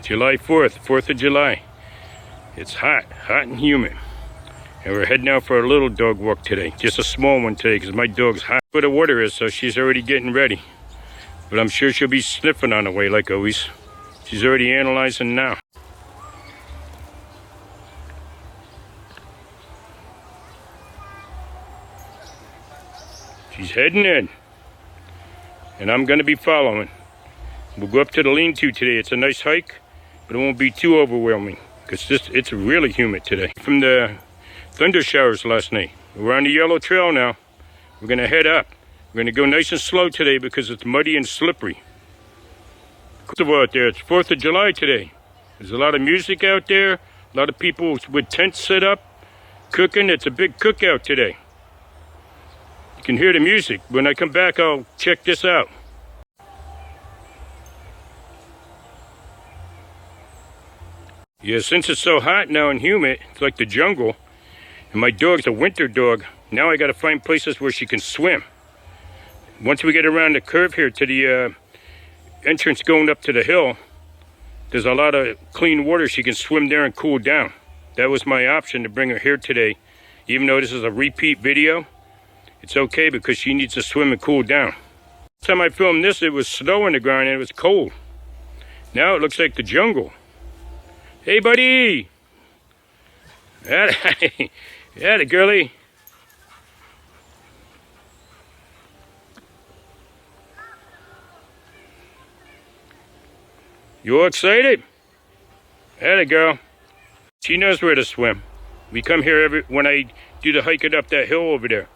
July 4th, 4th of July. It's hot and humid. And we're heading out for a little dog walk today. Just a small one today because my dog's hot where the water is, so she's already getting ready. But I'm sure she'll be sniffing on the way like always. She's already analyzing now. She's heading in. And I'm going to be following. We'll go up to the lean-to today. It's a nice hike, but it won't be too overwhelming because it's really humid today. From the thunder showers last night. We're on the yellow trail now. We're going to head up. We're going to go nice and slow today because it's muddy and slippery. Out there. It's 4th of July today. There's a lot of music out there. A lot of people with tents set up, cooking. It's a big cookout today. You can hear the music. When I come back, I'll check this out. Yeah, since it's so hot now and humid, it's like the jungle. And my dog's a winter dog. Now I got to find places where she can swim. Once we get around the curve here to the entrance going up to the hill, there's a lot of clean water. She can swim there and cool down. That was my option to bring her here today. Even though this is a repeat video, it's okay because she needs to swim and cool down. Last time I filmed this, it was snow on the ground and it was cold. Now it looks like the jungle. Hey, buddy! Yeah, girlie. You all excited? Atta girl. She knows where to swim. We come here when I do the hiking up that hill over there.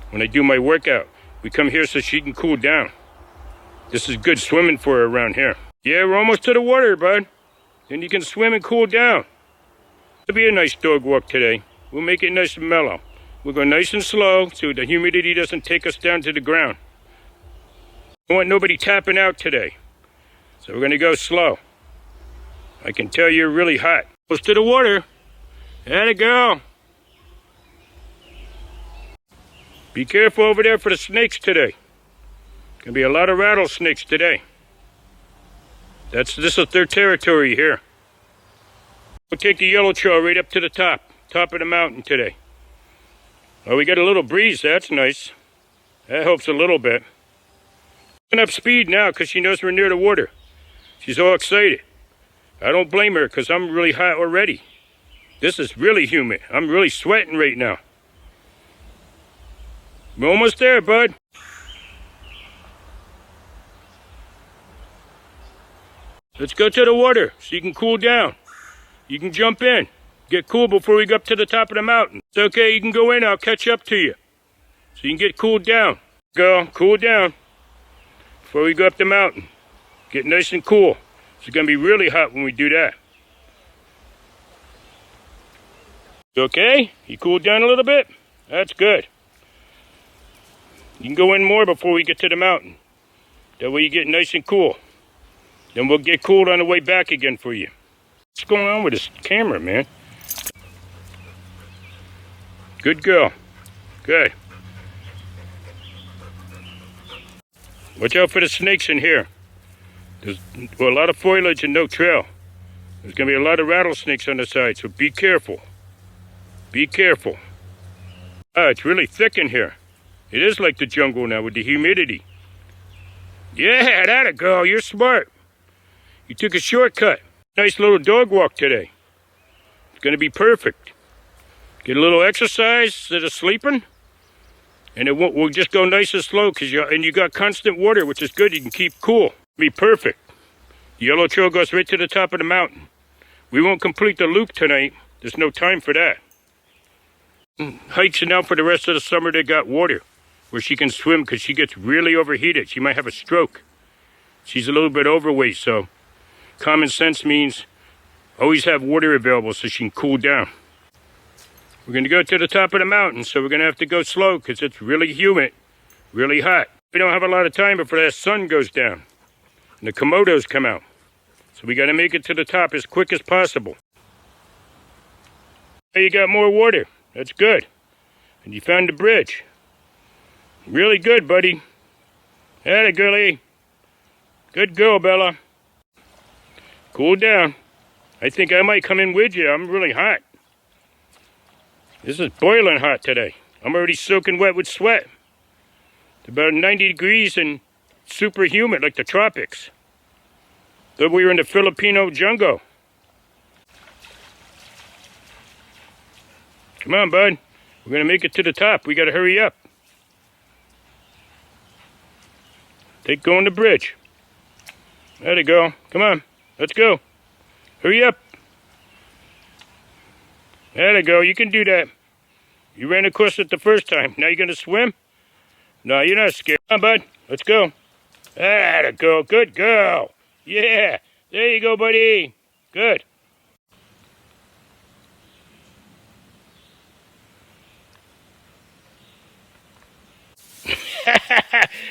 When I do my workout, we come here so she can cool down. This is good swimming for her around here. Yeah, we're almost to the water, bud. Then you can swim and cool down. It'll be a nice dog walk today. We'll make it nice and mellow. We'll go nice and slow so the humidity doesn't take us down to the ground. I don't want nobody tapping out today. So we're going to go slow. I can tell you're really hot. Close to the water. Atta girl. Be careful over there for the snakes today. Gonna be a lot of rattlesnakes today. This is their territory here. We'll take the yellow trail right up to the top of the mountain today. Oh, we got a little breeze. That's nice. That helps a little bit. Picking up speed now because she knows we're near the water. She's all excited. I don't blame her because I'm really hot already. This is really humid. I'm really sweating right now. We're almost there, bud. Let's go to the water so you can cool down. You can jump in. Get cool before we go up to the top of the mountain. It's okay, you can go in. I'll catch up to you. So you can get cooled down. Go, cool down before we go up the mountain. Get nice and cool. It's going to be really hot when we do that. Okay? You cooled down a little bit? That's good. You can go in more before we get to the mountain. That way you get nice and cool. Then we'll get cooled on the way back again for you. What's going on with this camera, man? Good girl. Good. Watch out for the snakes in here. There's a lot of foliage and no trail. There's going to be a lot of rattlesnakes on the side, so be careful. Be careful. It's really thick in here. It is like the jungle now with the humidity. Yeah, atta girl, you're smart. You took a shortcut. Nice little dog walk today. It's going to be perfect. Get a little exercise instead of sleeping. And we'll just go nice and slow because you got constant water, which is good. You can keep cool. Be perfect. The yellow trail goes right to the top of the mountain. We won't complete the loop tonight. There's no time for that. Hikes are now for the rest of the summer. They got water where she can swim because she gets really overheated. She might have a stroke. She's a little bit overweight, so common sense means always have water available so she can cool down. We're going to go to the top of the mountain, so we're going to have to go slow because it's really humid, really hot. We don't have a lot of time before that sun goes down and the komodos come out. So we got to make it to the top as quick as possible. Hey, you got more water. That's good. And you found the bridge. Really good, buddy. Atta girlie. Good girl, Bella. Cool down. I think I might come in with you. I'm really hot. This is boiling hot today. I'm already soaking wet with sweat. It's about 90 degrees and super humid like the tropics. Thought we were in the Filipino jungle. Come on, bud. We're going to make it to the top. We got to hurry up. Take going the bridge. There you go. Come on. Let's go. Hurry up. There you go. You can do that. You ran across it the first time. Now you're going to swim? No, you're not scared. Come on, bud. Let's go. There you go. Good girl. Yeah. There you go, buddy. Good.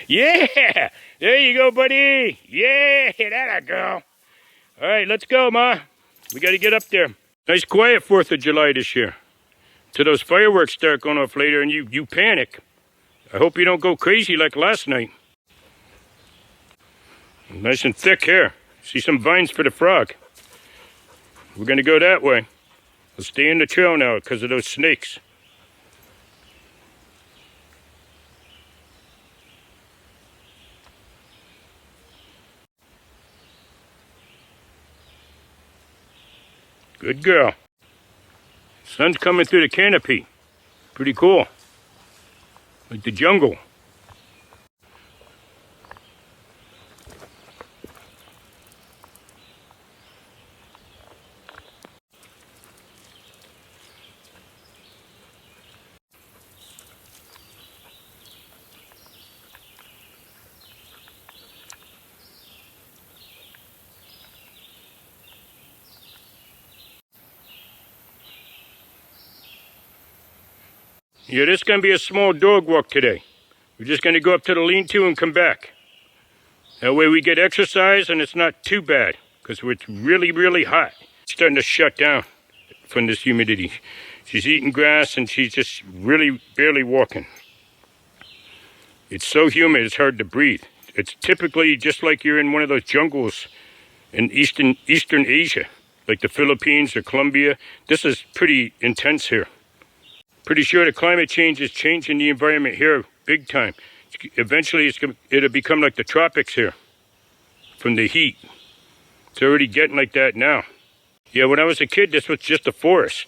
Yeah. There you go, buddy. Yeah. There you go. All right, let's go, Ma. We got to get up there. Nice quiet 4th of July this year. Till those fireworks start going off later and you panic. I hope you don't go crazy like last night. Nice and thick here. See some vines for the frog. We're going to go that way. We'll stay in the trail now because of those snakes. Good girl. Sun's coming through the canopy. Pretty cool. Like the jungle. Yeah, this is going to be a small dog walk today. We're just going to go up to the lean-to and come back. That way we get exercise and it's not too bad because it's really, really hot. It's starting to shut down from this humidity. She's eating grass and she's just really barely walking. It's so humid, it's hard to breathe. It's typically just like you're in one of those jungles in Eastern Asia, like the Philippines or Colombia. This is pretty intense here. Pretty sure the climate change is changing the environment here big time. Eventually it'll become like the tropics here from the heat. It's already getting like that now. Yeah, when I was a kid, this was just a forest.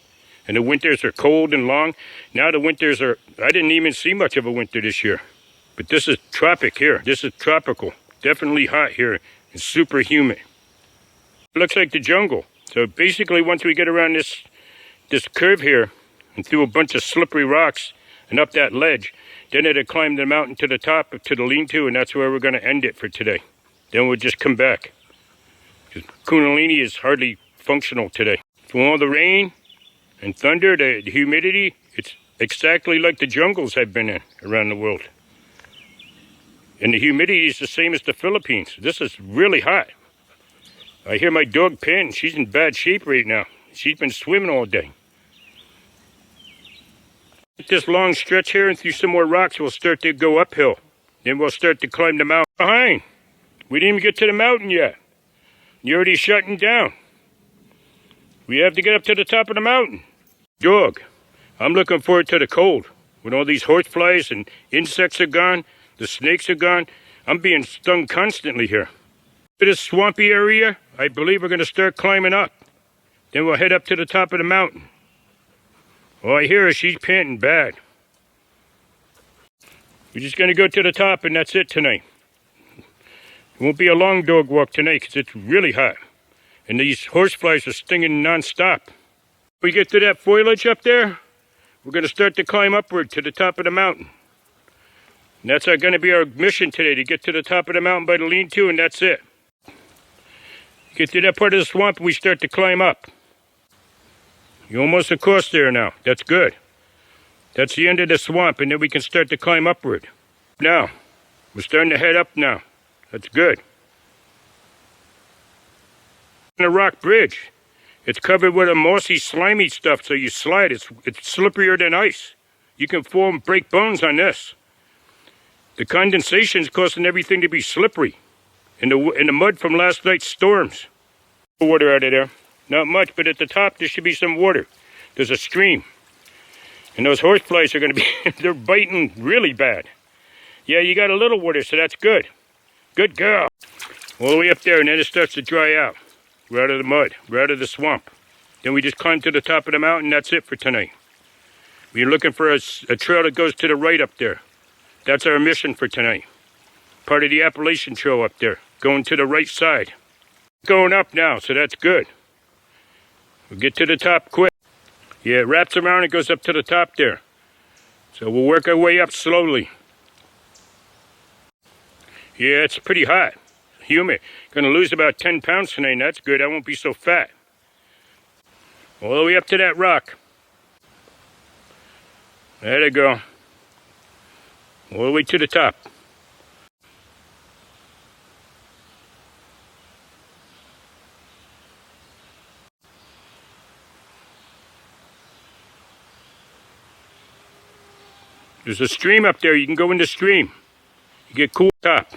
And the winters are cold and long. Now the winters are, I didn't even see much of a winter this year. But this is tropic here. This is tropical. Definitely hot here and super humid. It looks like the jungle. So basically once we get around this curve here, and through a bunch of slippery rocks and up that ledge, then it'll climb the mountain to the top, to the lean-to, and that's where we're going to end it for today. Then we'll just come back. Because Kundalini is hardly functional today. From all the rain and thunder, the humidity, it's exactly like the jungles I've been in around the world. And the humidity is the same as the Philippines. This is really hot. I hear my dog panting. She's in bad shape right now. She's been swimming all day. This long stretch here and through some more rocks, we'll start to go uphill. Then we'll start to climb the mountain behind. We didn't even get to the mountain yet. You're already shutting down. We have to get up to the top of the mountain. Dog, I'm looking forward to the cold. When all these horseflies and insects are gone, the snakes are gone, I'm being stung constantly here. To this swampy area, I believe we're going to start climbing up. Then we'll head up to the top of the mountain. All I hear is she's panting bad. We're just going to go to the top and that's it tonight. It won't be a long dog walk tonight because it's really hot. And these horseflies are stinging non-stop. When we get to that foliage up there, we're going to start to climb upward to the top of the mountain. And that's going to be our mission today, to get to the top of the mountain by the lean-to, and that's it. Get to that part of the swamp and we start to climb up. You're almost across there now. That's good. That's the end of the swamp, and then we can start to climb upward. Now, we're starting to head up now. That's good. On a rock bridge. It's covered with a mossy, slimy stuff, so you slide. It's slipperier than ice. You can fall and break bones on this. The condensation is causing everything to be slippery. In the mud from last night's storms. Water out of there. Not much, but at the top there should be some water. There's a stream. And those horseflies are going to be, they're biting really bad. Yeah, you got a little water, so that's good. Good girl. All the way up there, and then it starts to dry out. We're out of the mud. We're out of the swamp. Then we just climb to the top of the mountain. That's it for tonight. We're looking for a trail that goes to the right up there. That's our mission for tonight. Part of the Appalachian Trail up there. Going to the right side. Going up now, so that's good. We'll get to the top quick. Yeah, it wraps around and goes up to the top there. So we'll work our way up slowly. Yeah, it's pretty hot. Humid. Gonna lose about 10 pounds tonight, and that's good. I won't be so fat. All the way up to that rock. There they go. All the way to the top. There's a stream up there. You can go in the stream. You get cool top.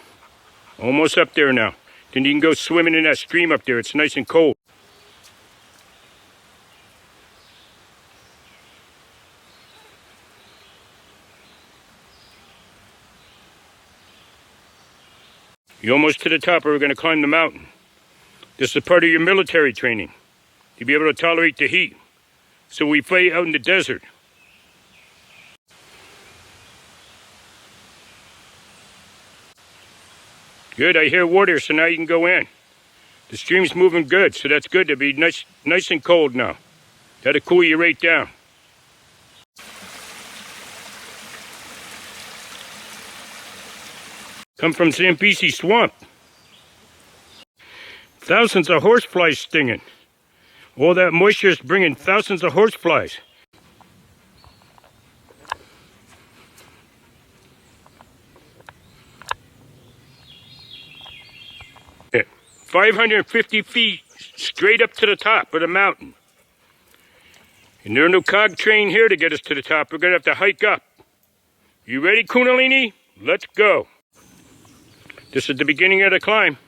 Almost up there now. Then you can go swimming in that stream up there. It's nice and cold. You're almost to the top, or we're going to climb the mountain. This is part of your military training. To be able to tolerate the heat. So we fight out in the desert. Good, I hear water, so now you can go in. The stream's moving good, so that's good. It'll be nice and cold now. That'll cool you right down. Come from Zambezi Swamp. Thousands of horseflies stinging. All that moisture is bringing thousands of horseflies. Yeah. 550 feet straight up to the top of the mountain. And there's no cog train here to get us to the top. We're going to have to hike up. You ready, Kundalini? Let's go. This is the beginning of the climb.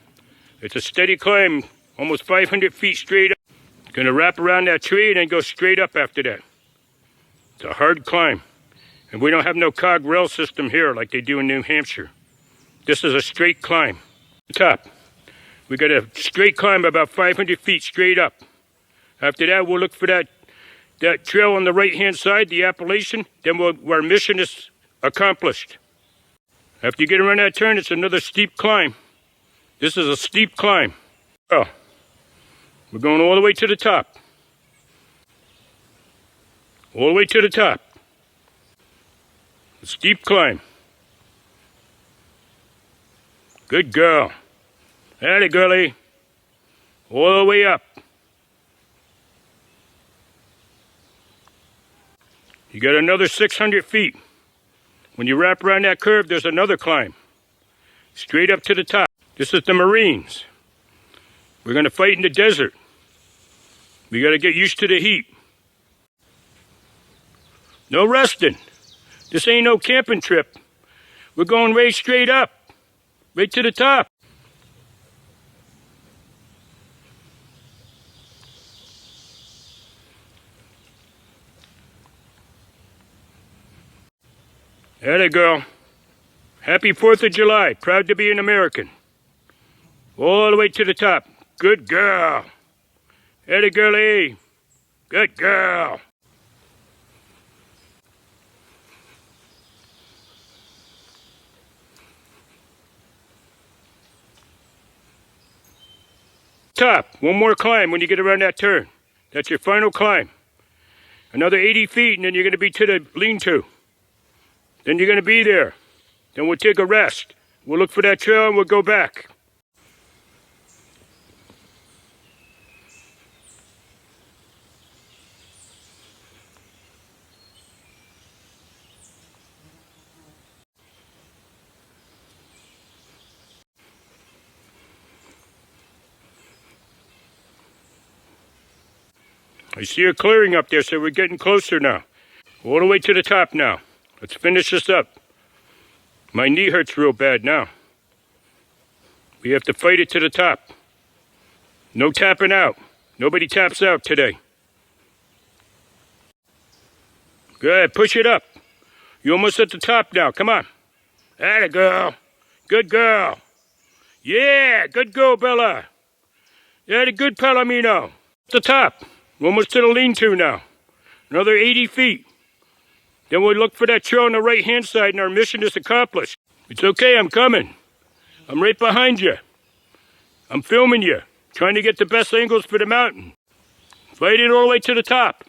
It's a steady climb, almost 500 feet straight up. Gonna wrap around that tree and then go straight up after that. It's a hard climb. And we don't have no cog rail system here like they do in New Hampshire. This is a straight climb. Top. We got a straight climb about 500 feet straight up. After that, we'll look for that trail on the right-hand side, the Appalachian. Then our mission is accomplished. After you get around that turn, it's another steep climb. This is a steep climb. Oh, we're going all the way to the top. All the way to the top. A steep climb. Good girl. Atta girlie. All the way up. You got another 600 feet. When you wrap around that curve, there's another climb. Straight up to the top. This is the Marines. We're going to fight in the desert. We got to get used to the heat. No resting. This ain't no camping trip. We're going right straight up. Right to the top. Atta girl. Happy 4th of July. Proud to be an American. All the way to the top. Good girl. Atta girlie. Good girl. Top. One more climb when you get around that turn. That's your final climb. Another 80 feet and then you're going to be to the lean-to. Then you're going to be there. Then we'll take a rest. We'll look for that trail and we'll go back. I see a clearing up there, so we're getting closer now. All the way to the top now. Let's finish this up. My knee hurts real bad now. We have to fight it to the top. No tapping out. Nobody taps out today. Good, push it up. You're almost at the top now, come on. Atta girl. Good girl. Yeah, good girl, Bella. Yeah, the good Palomino. At the top. We're almost to the lean-to now. Another 80 feet. Then we'll look for that trail on the right-hand side and our mission is accomplished. It's okay, I'm coming. I'm right behind you. I'm filming you. Trying to get the best angles for the mountain. Fight it all the way to the top.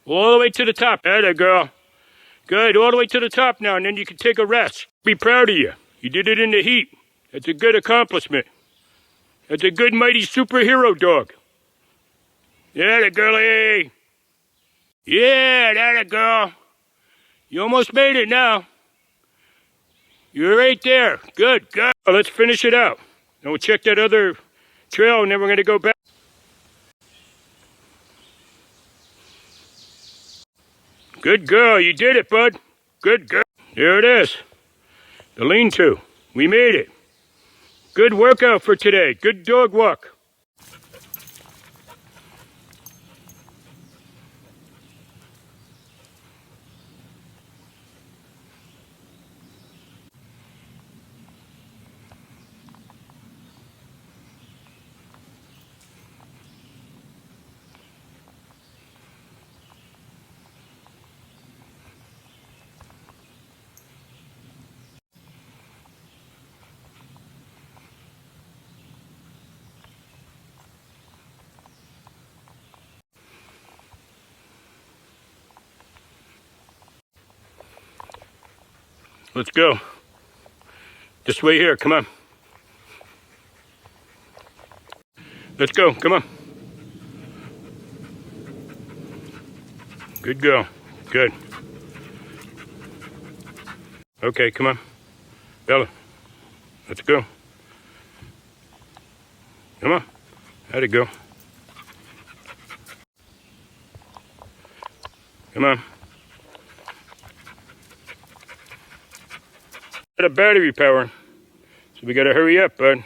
All the way to the top. Atta girl. Good, all the way to the top now, and then you can take a rest. Be proud of you. You did it in the heat. That's a good accomplishment. That's a good, mighty superhero dog. Yeah, that girlie. Yeah, that girl. You almost made it now. You're right there. Good, good. Well, let's finish it out. Then we'll check that other trail, and then we're going to go back. Good girl, you did it, bud. Good girl. There it is. The lean-to. We made it. Good workout for today. Good dog walk. Let's go. This way here, come on. Let's go, come on. Good girl, good. Okay, come on. Bella, let's go. Come on, how'd it go? Come on. Got a battery power, so we gotta hurry up, bud,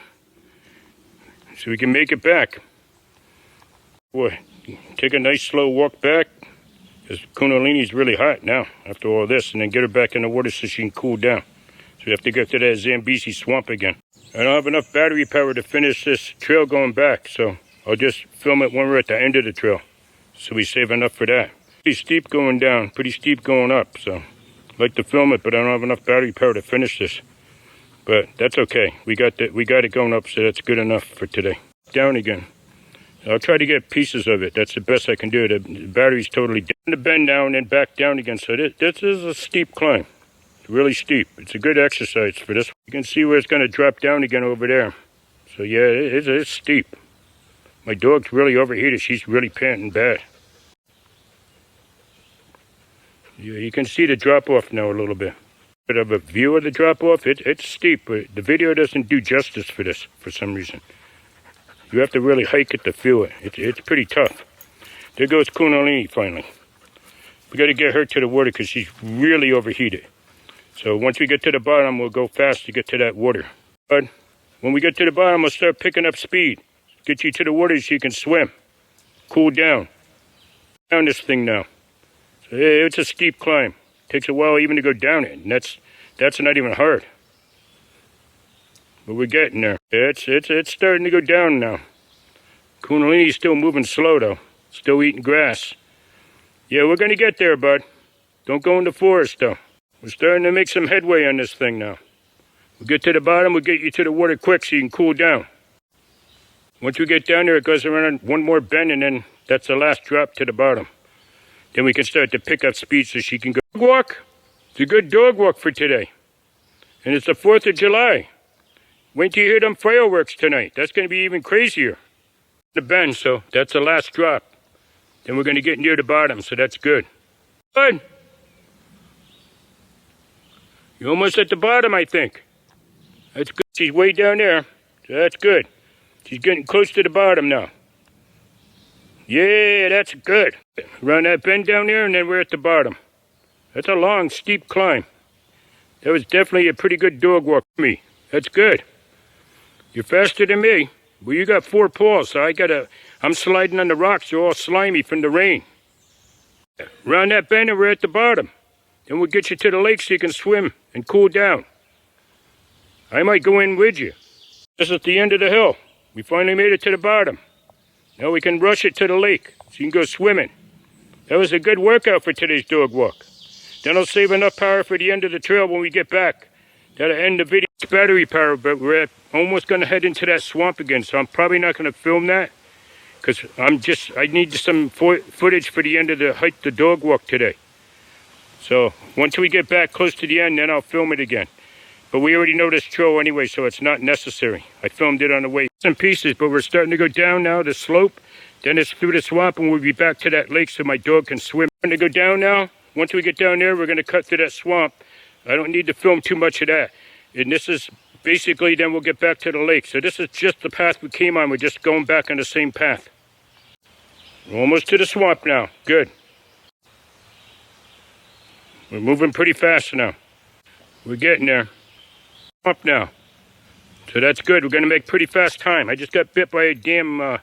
so we can make it back. Boy, take a nice slow walk back, because Kundalini's really hot now after all this, and then get her back in the water so she can cool down. So we have to get to that Zambezi swamp again. I don't have enough battery power to finish this trail going back, so I'll just film it when we're at the end of the trail, so we save enough for that. Pretty steep going down, pretty steep going up, so I'd like to film it, but I don't have enough battery power to finish this. But that's okay. We got it going up, so that's good enough for today. Down again. I'll try to get pieces of it. That's the best I can do. The battery's totally down. The bend down and then back down again. So this is a steep climb. It's really steep. It's a good exercise for this. You can see where it's going to drop down again over there. So yeah, it's steep. My dog's really overheated. She's really panting bad. You can see the drop-off now a little bit. Bit of a view of the drop-off. It's steep, but the video doesn't do justice for this for some reason. You have to really hike it to feel it. It's pretty tough. There goes Kundalini finally. We got to get her to the water because she's really overheated. So once we get to the bottom, we'll go fast to get to that water. But when we get to the bottom, we'll start picking up speed. Get you to the water so you can swim. Cool down. Down this thing now. It's a steep climb. Takes a while even to go down it, and that's not even hard. But we're getting there. It's starting to go down now. Kundalini's still moving slow though. Still eating grass. Yeah, we're gonna get there, bud. Don't go in the forest though. We're starting to make some headway on this thing now. We'll get to the bottom, we'll get you to the water quick so you can cool down. Once we get down there, it goes around one more bend, and then that's the last drop to the bottom. Then we can start to pick up speed so she can go. Dog walk. It's a good dog walk for today. And it's the 4th of July. Wait till you hear them fireworks tonight. That's going to be even crazier. The bend, so that's the last drop. Then we're going to get near the bottom, so that's good. Good. You're almost at the bottom, I think. That's good. She's way down there, so that's good. She's getting close to the bottom now. Yeah, that's good. Around that bend down there, and then we're at the bottom. That's a long, steep climb. That was definitely a pretty good dog walk for me. That's good. You're faster than me. Well, you got 4 paws, so I'm sliding on the rocks. They're all slimy from the rain. Round that bend and we're at the bottom. Then we'll get you to the lake so you can swim and cool down. I might go in with you. This is the end of the hill. We finally made it to the bottom. Now we can rush it to the lake so you can go swimming. That was a good workout for today's dog walk. Then I'll save enough power for the end of the trail when we get back. That'll end the video. It's battery power, but we're almost going to head into that swamp again, so I'm probably not going to film that because I need some footage for the end of the dog walk today. So once we get back close to the end, then I'll film it again. But we already know this trail anyway, so it's not necessary. I filmed it on the way in pieces, but we're starting to go down now, the slope. Then it's through the swamp, and we'll be back to that lake so my dog can swim. We're going to go down now. Once we get down there, we're going to cut through that swamp. I don't need to film too much of that. And this is basically, then we'll get back to the lake. So this is just the path we came on. We're just going back on the same path. We're almost to the swamp now. Good. We're moving pretty fast now. We're getting there. Up now. So that's good. We're going to make pretty fast time. I just got bit by a damn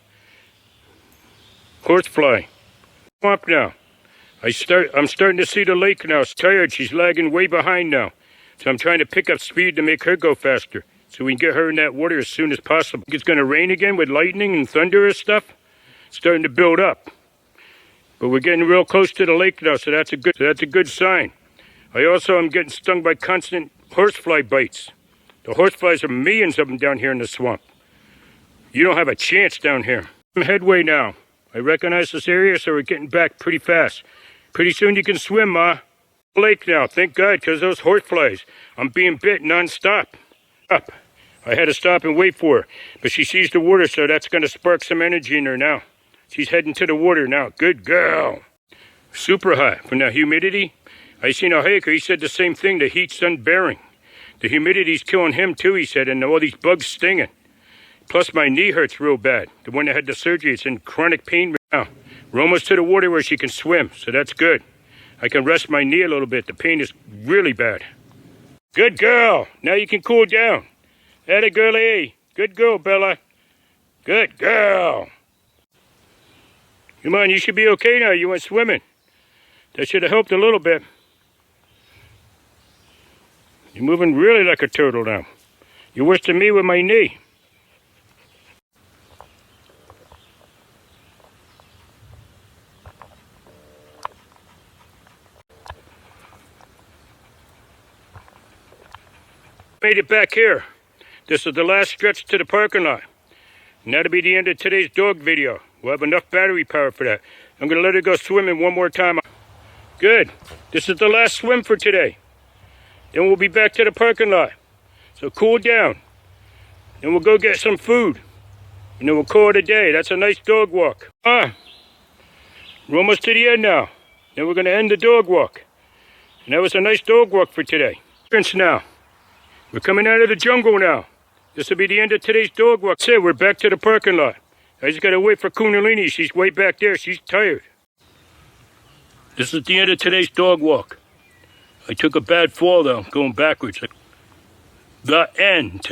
horsefly. Up now. I'm starting to see the lake now. She's tired. She's lagging way behind now. So I'm trying to pick up speed to make her go faster. So we can get her in that water as soon as possible. It's going to rain again with lightning and thunder and stuff. It's starting to build up. But we're getting real close to the lake now, so that's a good sign. I also am getting stung by constant horsefly bites. The horseflies are millions of them down here in the swamp. You don't have a chance down here. I'm headway now. I recognize this area, so we're getting back pretty fast. Pretty soon you can swim, Ma. Lake now, thank God, because those horseflies. I'm being bit non-stop. Up. I had to stop and wait for her, but she sees the water, so that's going to spark some energy in her now. She's heading to the water now. Good girl. Super hot from the humidity. I seen a hiker, he said the same thing, the heat's unbearing. The humidity's killing him too, he said, and all these bugs stinging. Plus my knee hurts real bad. The one that had the surgery, it's in chronic pain right now. We're almost to the water where she can swim, so that's good. I can rest my knee a little bit. The pain is really bad. Good girl. Now you can cool down. Atta girlie. Good girl, Bella. Good girl. Come on, you should be okay now. You went swimming. That should have helped a little bit. You're moving really like a turtle now. You're worse than me with my knee. Made it back here. This is the last stretch to the parking lot. And that'll be the end of today's dog video. We'll have enough battery power for that. I'm going to let her go swimming one more time. Good. This is the last swim for today. Then we'll be back to the parking lot. So cool down. Then we'll go get some food. And then we'll call it a day. That's a nice dog walk. We're almost to the end now. Then we're going to end the dog walk. And that was a nice dog walk for today. Now. We're coming out of the jungle now. This will be the end of today's dog walk. That's it, we're back to the parking lot. I just gotta wait for Kundalini. She's way back there. She's tired. This is the end of today's dog walk. I took a bad fall though, going backwards. The end.